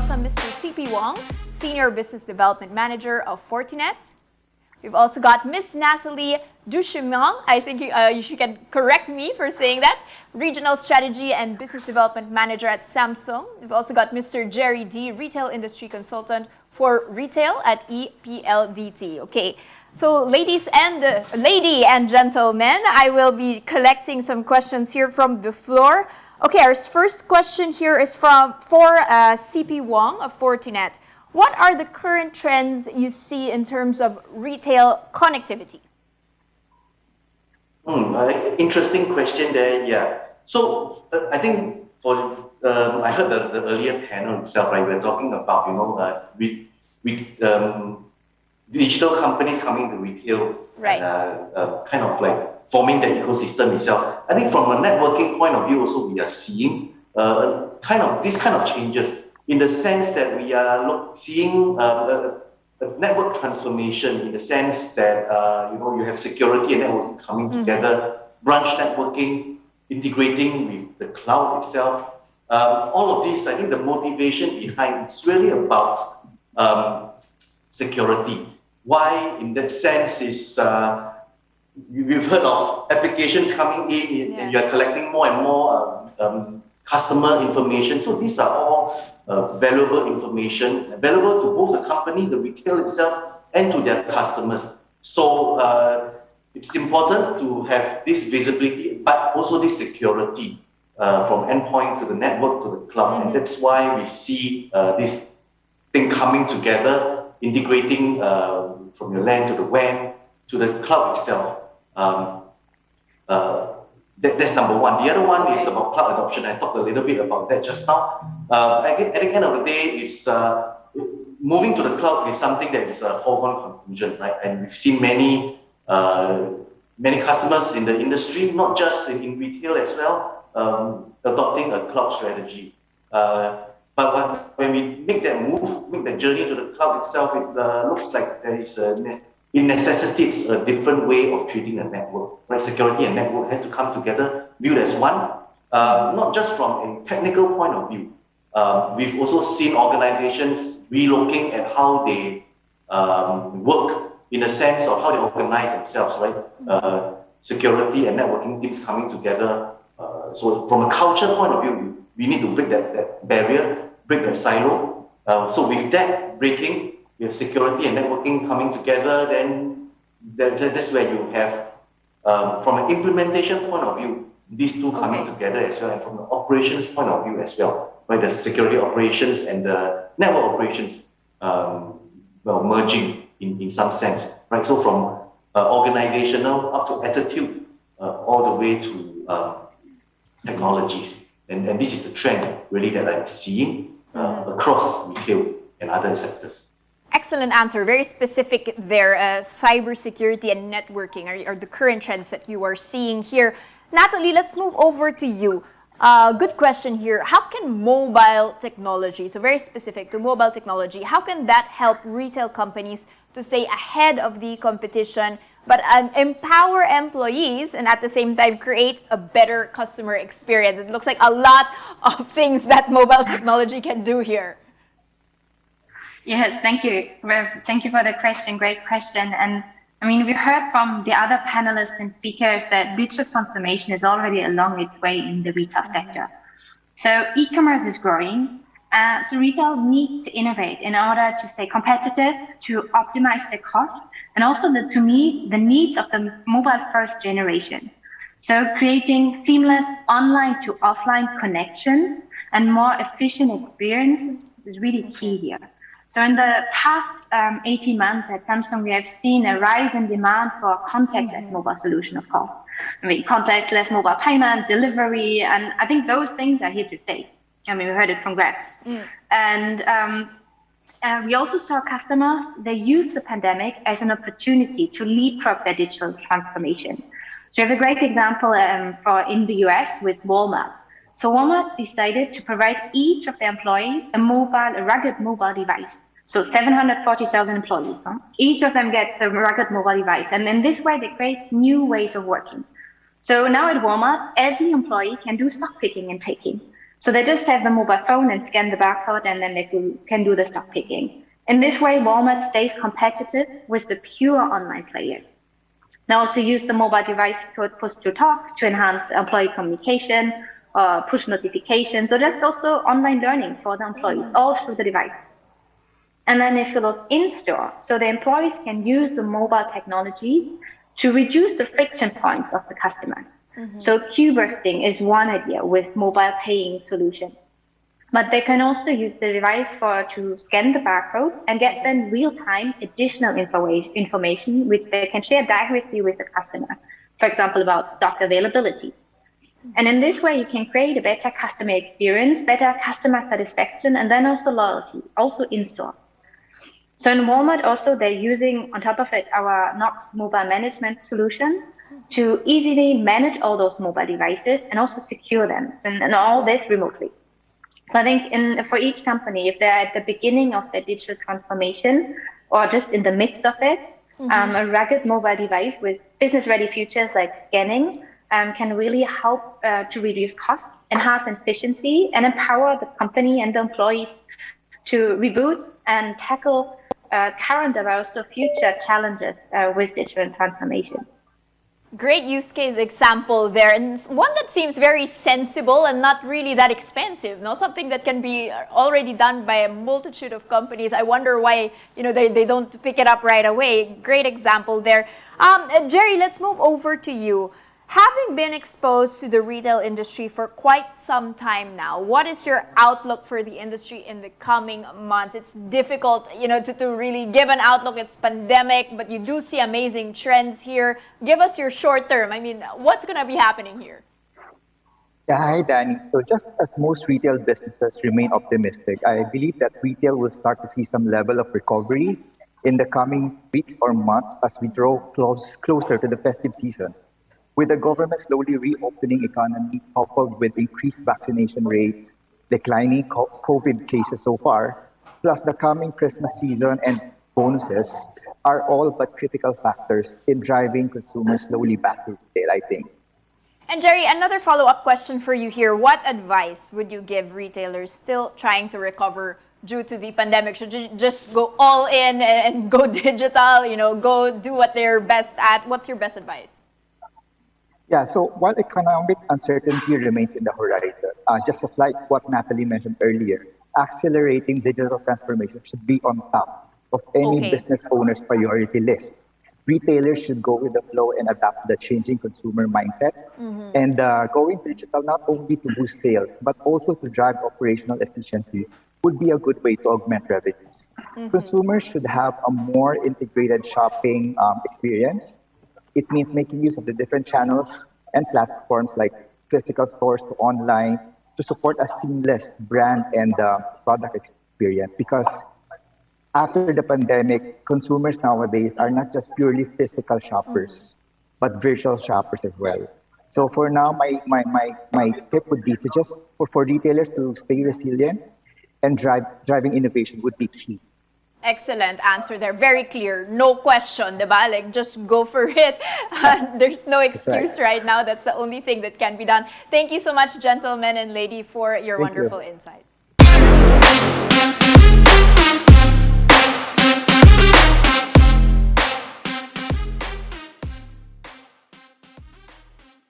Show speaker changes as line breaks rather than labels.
welcome Mr. CP Wong, Senior Business Development Manager of Fortinet. We've also got Miss Natalie Duchemont. I think you can correct me for saying that. Regional Strategy and Business Development Manager at Samsung. We've also got Mr. Jerry D, Retail Industry Consultant for Retail at EPLDT. Okay, so lady and gentlemen, I will be collecting some questions here from the floor. Okay, our first question here is for CP Wong of Fortinet. What are the current trends you see in terms of retail connectivity?
Interesting question there, yeah. So I think I heard the earlier panel itself, right? We're talking about, digital companies coming to retail,
right?
Kind of like forming the ecosystem itself. I think from a networking point of view also, we are seeing this kind of changes in the sense that we are seeing a network transformation in the sense that you have security and networking coming together, branch networking, integrating with the cloud itself. All of this, I think the motivation behind it's really about security. Why, in that sense, is we've heard of applications coming in, and you're collecting more and more customer information. So these are all valuable information, valuable to both the company, the retail itself, and to their customers. So it's important to have this visibility, but also this security from endpoint to the network to the cloud. And that's why we see this thing coming together, integrating from your LAN to the WAN to the cloud itself. That's number one. The other one is about cloud adoption. I talked a little bit about that just now. At the end of the day, it's moving to the cloud is something that is a foregone conclusion, right? And we've seen many customers in the industry, not just in retail as well, adopting a cloud strategy. But when we make that move, make that journey to the cloud itself, it looks like there is it necessitates a different way of treating a network, right? Security and network has to come together, viewed as one, not just from a technical point of view. We've also seen organizations relooking at how they work in the sense of how they organize themselves, right? Security and networking teams coming together. So from a culture point of view, we need to break that barrier, break that silo. So with that breaking, you have security and networking coming together, then that's where you have, from an implementation point of view, these two coming together as well, and from an operations point of view as well, right? The security operations and the network operations, merging in some sense, right? So from organizational up to attitude, all the way to technologies. And this is the trend really that I'm seeing across retail and other sectors.
Excellent answer. Very specific there. Cybersecurity and networking are the current trends that you are seeing here. Natalie, let's move over to you. Good question here. How can mobile technology, so very specific to mobile technology, how can that help retail companies to stay ahead of the competition, but empower employees and at the same time create a better customer experience? It looks like a lot of things that mobile technology can do here.
Yes, thank you. Thank you for the question. Great question. And I mean, we heard from the other panelists and speakers that digital transformation is already along its way in the retail sector. So e-commerce is growing. So retail needs to innovate in order to stay competitive, to optimize the cost, and also to meet the needs of the mobile first generation. So creating seamless online to offline connections and more efficient experiences is really key here. So in the past 18 months at Samsung, we have seen a rise in demand for contactless mobile solution, of course. I mean, contactless mobile payment, delivery, and I think those things are here to stay. I mean, we heard it from Greg. And we also saw customers, they used the pandemic as an opportunity to leapfrog their digital transformation. So we have a great example in the US with Walmart. So Walmart decided to provide each of their employees a rugged mobile device. So 740,000 employees. Each of them gets a rugged mobile device. And in this way, they create new ways of working. So now at Walmart, every employee can do stock picking and taking. So they just have the mobile phone and scan the barcode, and then they can do the stock picking. In this way, Walmart stays competitive with the pure online players. They also use the mobile device code push to talk to enhance employee communication, push notifications, or just also online learning for the employees, all through the device. And then if you look in store, so the employees can use the mobile technologies to reduce the friction points of the customers. So queue bursting is one idea with mobile paying solution. But they can also use the device to scan the barcode and get then real-time additional information which they can share directly with the customer. For example, about stock availability. And in this way, you can create a better customer experience, better customer satisfaction, and then also loyalty, also in store. So in Walmart also, they're using, on top of it, our Knox mobile management solution to easily manage all those mobile devices and also secure them, and all this remotely. So I think for each company, if they're at the beginning of their digital transformation or just in the midst of it, a rugged mobile device with business-ready features like scanning can really help to reduce costs, enhance efficiency, and empower the company and the employees to reboot and tackle current but also future challenges with digital transformation.
Great use case example there, and one that seems very sensible and not really that expensive. No, something that can be already done by a multitude of companies. I wonder why they don't pick it up right away. Great example there. Jerry, let's move over to you. Having been exposed to the retail industry for quite some time now, what is your outlook for the industry in the coming months? It's difficult, to really give an outlook. It's pandemic, but you do see amazing trends here. Give us your short term. I mean, what's going to be happening here?
Yeah, hi, Danny. So just as most retail businesses remain optimistic, I believe that retail will start to see some level of recovery in the coming weeks or months as we draw closer to the festive season. With the government slowly reopening economy coupled with increased vaccination rates, declining COVID cases so far, plus the coming Christmas season and bonuses are all but critical factors in driving consumers slowly back to retail, I think.
And Jerry, another follow-up question for you here. What advice would you give retailers still trying to recover due to the pandemic? Should you just go all in and go digital, go do what they're best at? What's your best advice?
Yeah, so while economic uncertainty remains in the horizon, just as like what Natalie mentioned earlier, accelerating digital transformation should be on top of any business owner's priority list. Retailers should go with the flow and adapt the changing consumer mindset. And going digital not only to boost sales, but also to drive operational efficiency would be a good way to augment revenues. Consumers should have a more integrated shopping experience. It means making use of the different channels and platforms like physical stores to online to support a seamless brand and product experience. Because after the pandemic, consumers nowadays are not just purely physical shoppers, but virtual shoppers as well. So for now, my tip would be to just for retailers to stay resilient and driving innovation would be key.
Excellent answer there. Very clear. No question, diba? Like, just go for it. There's no excuse right now. That's the only thing that can be done. Thank you so much, gentlemen and lady, for your wonderful insights.